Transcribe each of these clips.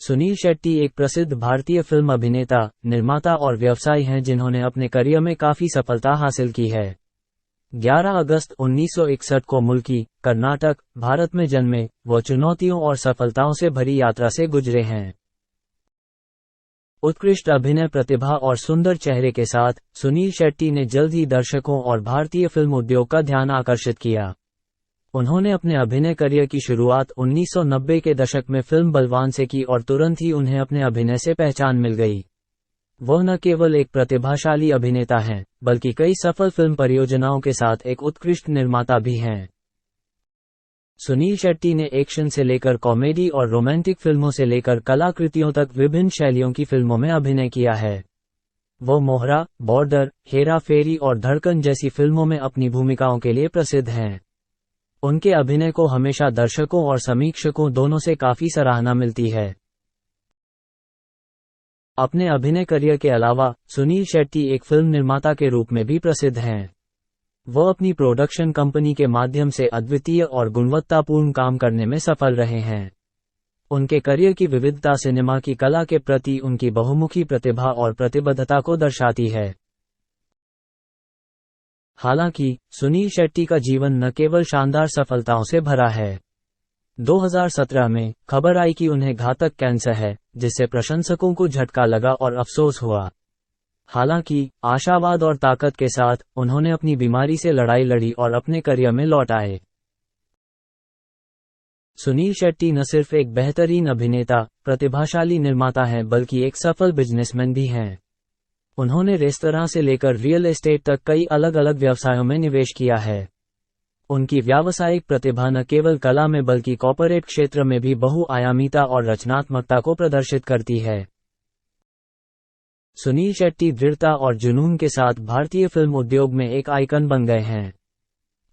सुनील शेट्टी एक प्रसिद्ध भारतीय फिल्म अभिनेता, निर्माता और व्यवसायी हैं जिन्होंने अपने करियर में काफी सफलता हासिल की है। 11 अगस्त 1961 को मुल्की, कर्नाटक, भारत में जन्मे, वो चुनौतियों और सफलताओं से भरी यात्रा से गुजरे हैं। उत्कृष्ट अभिनय प्रतिभा और सुंदर चेहरे के साथ सुनील शेट्टी ने जल्द ही दर्शकों और भारतीय फिल्म उद्योग का ध्यान आकर्षित किया। उन्होंने अपने अभिनय करियर की शुरुआत 1990 के दशक में फिल्म बलवान से की और तुरंत ही उन्हें अपने अभिनय से पहचान मिल गई। वह न केवल एक प्रतिभाशाली अभिनेता हैं, बल्कि कई सफल फिल्म परियोजनाओं के साथ एक उत्कृष्ट निर्माता भी हैं। सुनील शेट्टी ने एक्शन से लेकर कॉमेडी और रोमांटिक फिल्मों से लेकर कलाकृतियों तक विभिन्न शैलियों की फिल्मों में अभिनय किया है। वो मोहरा, बॉर्डर, हेरा फेरी और धड़कन जैसी फिल्मों में अपनी भूमिकाओं के लिए प्रसिद्ध हैं। उनके अभिनय को हमेशा दर्शकों और समीक्षकों दोनों से काफी सराहना मिलती है। अपने अभिनय करियर के अलावा सुनील शेट्टी एक फिल्म निर्माता के रूप में भी प्रसिद्ध हैं। वो अपनी प्रोडक्शन कंपनी के माध्यम से अद्वितीय और गुणवत्तापूर्ण काम करने में सफल रहे हैं। उनके करियर की विविधता सिनेमा की कला के प्रति उनकी बहुमुखी प्रतिभा और प्रतिबद्धता को दर्शाती है। हालांकि सुनील शेट्टी का जीवन न केवल शानदार सफलताओं से भरा है। 2017 में खबर आई कि उन्हें घातक कैंसर है, जिससे प्रशंसकों को झटका लगा और अफसोस हुआ। हालांकि आशावाद और ताकत के साथ उन्होंने अपनी बीमारी से लड़ाई लड़ी और अपने करियर में लौट आए। सुनील शेट्टी न सिर्फ एक बेहतरीन अभिनेता, प्रतिभाशाली निर्माता हैं, बल्कि एक सफल बिजनेसमैन भी हैं। उन्होंने रेस्तरां से लेकर रियल एस्टेट तक कई अलग अलग व्यवसायों में निवेश किया है। उनकी व्यावसायिक प्रतिभा न केवल कला में बल्कि कॉर्पोरेट क्षेत्र में भी बहुआयामीता और रचनात्मकता को प्रदर्शित करती है। सुनील शेट्टी दृढ़ता और जुनून के साथ भारतीय फिल्म उद्योग में एक आइकन बन गए हैं।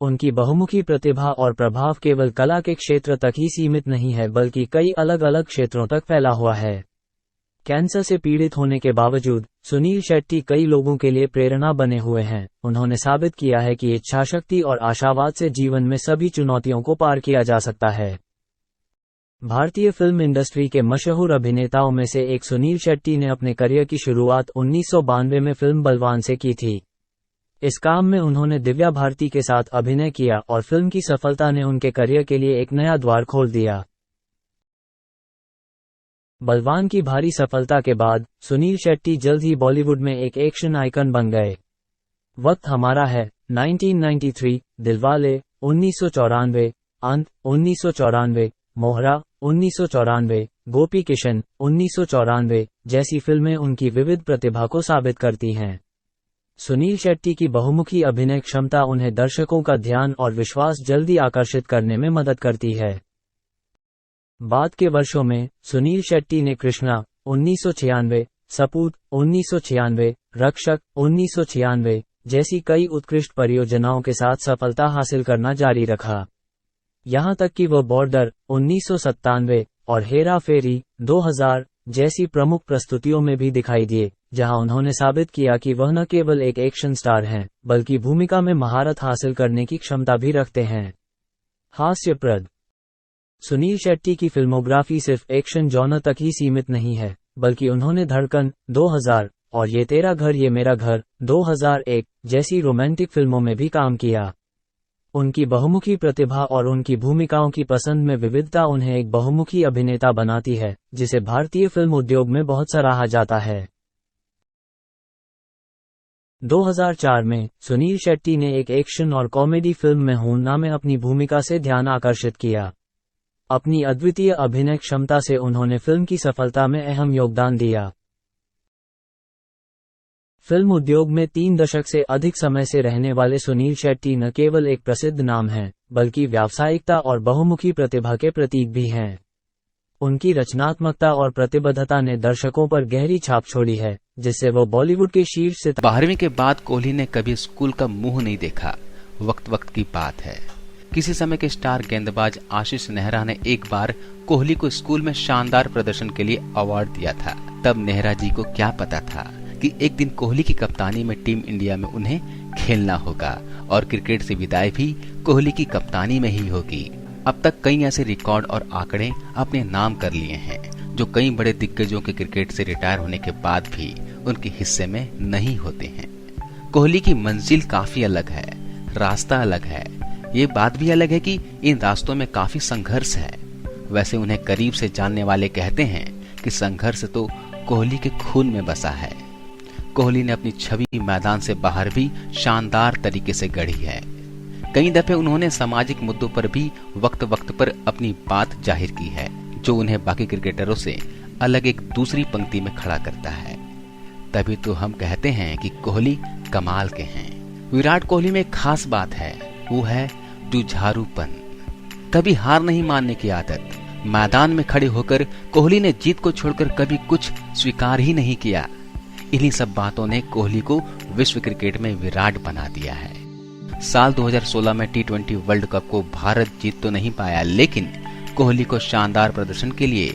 उनकी बहुमुखी प्रतिभा और प्रभाव केवल कला के क्षेत्र तक ही सीमित नहीं है, बल्कि कई अलग अलग क्षेत्रों तक फैला हुआ है। कैंसर से पीड़ित होने के बावजूद सुनील शेट्टी कई लोगों के लिए प्रेरणा बने हुए हैं। उन्होंने साबित किया है कि इच्छाशक्ति और आशावाद से जीवन में सभी चुनौतियों को पार किया जा सकता है। भारतीय फिल्म इंडस्ट्री के मशहूर अभिनेताओं में से एक सुनील शेट्टी ने अपने करियर की शुरुआत 1992 में फिल्म बलवान से की थी। इस काम में उन्होंने दिव्या भारती के साथ अभिनय किया और फिल्म की सफलता ने उनके करियर के लिए एक नया द्वार खोल दिया। बलवान की भारी सफलता के बाद सुनील शेट्टी जल्द ही बॉलीवुड में एक एक्शन आइकन बन गए। वक्त हमारा है 1993, दिलवाले 1994, अंत 1994, मोहरा 1994, गोपी किशन 1994 जैसी फिल्में उनकी विविध प्रतिभा को साबित करती हैं। सुनील शेट्टी की बहुमुखी अभिनय क्षमता उन्हें दर्शकों का ध्यान और विश्वास जल्दी आकर्षित करने में मदद करती है। बाद के वर्षों में सुनील शेट्टी ने कृष्णा 1996, सपूत 1996, रक्षक 1996 जैसी कई उत्कृष्ट परियोजनाओं के साथ सफलता हासिल करना जारी रखा। यहां तक कि वह बॉर्डर 1997 और हेरा फेरी 2000 जैसी प्रमुख प्रस्तुतियों में भी दिखाई दिए, जहां उन्होंने साबित किया कि वह न केवल एक एक्शन स्टार हैं, बल्कि भूमिका में महारत हासिल करने की क्षमता भी रखते हैं। हास्यप्रद सुनील शेट्टी की फिल्मोग्राफी सिर्फ एक्शन जॉनर तक ही सीमित नहीं है, बल्कि उन्होंने धड़कन 2000 और ये तेरा घर ये मेरा घर 2001 जैसी रोमांटिक फिल्मों में भी काम किया। उनकी बहुमुखी प्रतिभा और उनकी भूमिकाओं की पसंद में विविधता उन्हें एक बहुमुखी अभिनेता बनाती है, जिसे भारतीय फिल्म उद्योग में बहुत सराहा जाता है। 2004 में सुनील शेट्टी ने एक एक्शन और कॉमेडी फिल्म में हूं में अपनी भूमिका से ध्यान आकर्षित किया। अपनी अद्वितीय अभिनय क्षमता से उन्होंने फिल्म की सफलता में अहम योगदान दिया। फिल्म उद्योग में 3 दशक से अधिक समय से रहने वाले सुनील शेट्टी न केवल एक प्रसिद्ध नाम हैं, बल्कि व्यावसायिकता और बहुमुखी प्रतिभा के प्रतीक भी हैं। उनकी रचनात्मकता और प्रतिबद्धता ने दर्शकों पर गहरी छाप छोड़ी है, जिससे वो बॉलीवुड के शीर्ष से 12वीं के बाद कोहली ने कभी स्कूल का मुंह नहीं देखा। वक्त की बात है। किसी समय के स्टार गेंदबाज आशीष नेहरा ने एक बार कोहली को स्कूल में शानदार प्रदर्शन के लिए अवार्ड दिया था। तब नेहरा जी को क्या पता था कि एक दिन कोहली की कप्तानी में टीम इंडिया में उन्हें खेलना होगा और क्रिकेट से विदाई भी कोहली की कप्तानी में ही होगी। अब तक कई ऐसे रिकॉर्ड और आंकड़े अपने नाम कर लिए हैं जो कई बड़े दिग्गजों के क्रिकेट से रिटायर होने के बाद भी उनके हिस्से में नहीं होते हैं। कोहली की मंजिल काफी अलग है, रास्ता अलग है। ये बात भी अलग है कि इन रास्तों में काफी संघर्ष है। वैसे उन्हें करीब से जानने वाले कहते हैं कि संघर्ष तो कोहली के खून में बसा है। कोहली ने अपनी छवि मैदान से बाहर भी शानदार तरीके से गढ़ी है। कई दफे उन्होंने सामाजिक मुद्दों पर भी वक्त वक्त पर अपनी बात जाहिर की है, जो उन्हें बाकी क्रिकेटरों से अलग एक दूसरी पंक्ति में खड़ा करता है। तभी तो हम कहते हैं कि कोहली कमाल के हैं। विराट कोहली में एक खास बात है, वो है जुझारूपन, कभी हार नहीं मानने की आदत। मैदान में खड़े होकर कोहली ने जीत को छोड़कर कभी कुछ स्वीकार ही नहीं किया। इन्हीं सब बातों ने कोहली को विश्व क्रिकेट में विराट बना दिया है। साल 2016 में T20 वर्ल्ड कप को भारत जीत तो नहीं पाया, लेकिन कोहली को शानदार प्रदर्शन के लिए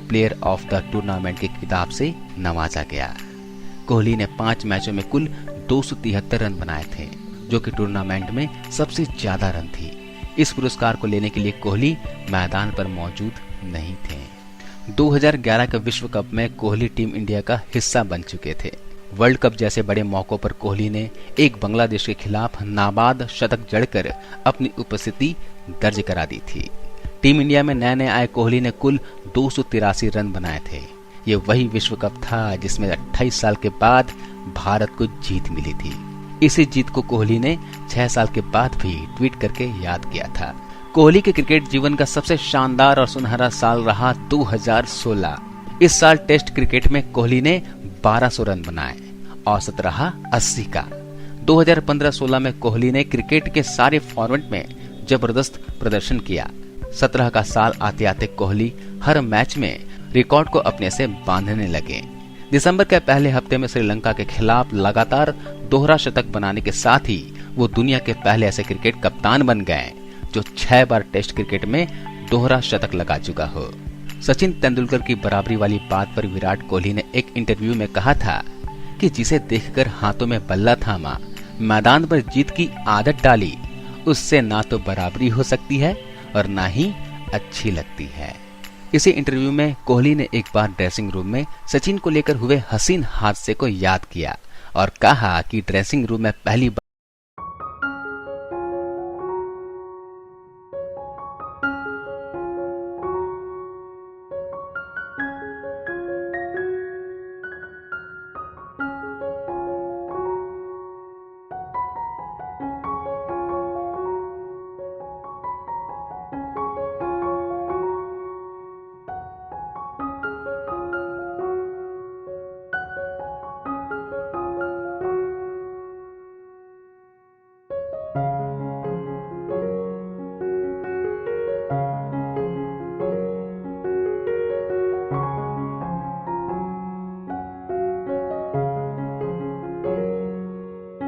प्लेयर ऑफ द टूर्नामेंट के खिताब से नवाजा गया। कोहली ने 5 मैचों में कुल 273 रन बनाए थे, जो कि टूर्नामेंट में सबसे ज्यादा रन थी। इस पुरस्कार को लेने के लिए कोहली मैदान पर मौजूद नहीं थे। 2011 के विश्व कप में कोहली टीम इंडिया का हिस्सा बन चुके थे। वर्ल्ड कप जैसे बड़े मौकों पर कोहली ने एक बांग्लादेश के खिलाफ नाबाद शतक जड़कर अपनी उपस्थिति दर्ज करा दी थी। टीम इंडिया में नए नए आए कोहली ने कुल 283 रन बनाए थे। ये वही विश्व कप था जिसमें 28 साल के बाद भारत को जीत मिली थी। इसी जीत को कोहली ने 6 साल के बाद भी ट्वीट करके याद किया था। कोहली के क्रिकेट जीवन का सबसे शानदार और सुनहरा साल रहा 2016। इस साल टेस्ट क्रिकेट में कोहली ने 1200 रन बनाए, औसत रहा 80 का। 2015-16 में कोहली ने क्रिकेट के सारे फॉर्मेट में जबरदस्त प्रदर्शन किया। 17 का साल आते आते कोहली हर मैच में रिकॉर्ड को अपने से बांधने लगे। दिसंबर के पहले हफ्ते में श्रीलंका के खिलाफ लगातार दोहरा शतक बनाने के साथ ही वो दुनिया के पहले ऐसे क्रिकेट कप्तान बन गए जो 6 बार टेस्ट क्रिकेट में दोहरा शतक लगा चुका हो। सचिन तेंदुलकर की बराबरी वाली बात पर विराट कोहली ने एक इंटरव्यू में कहा था कि जिसे देखकर हाथों में बल्ला थामा, मैदान पर जीत की आदत डाली, उससे ना तो बराबरी हो सकती है और ना ही अच्छी लगती है। इसी इंटरव्यू में कोहली ने एक बार ड्रेसिंग रूम में सचिन को लेकर हुए हसीन हादसे को याद किया और कहा कि ड्रेसिंग रूम में पहली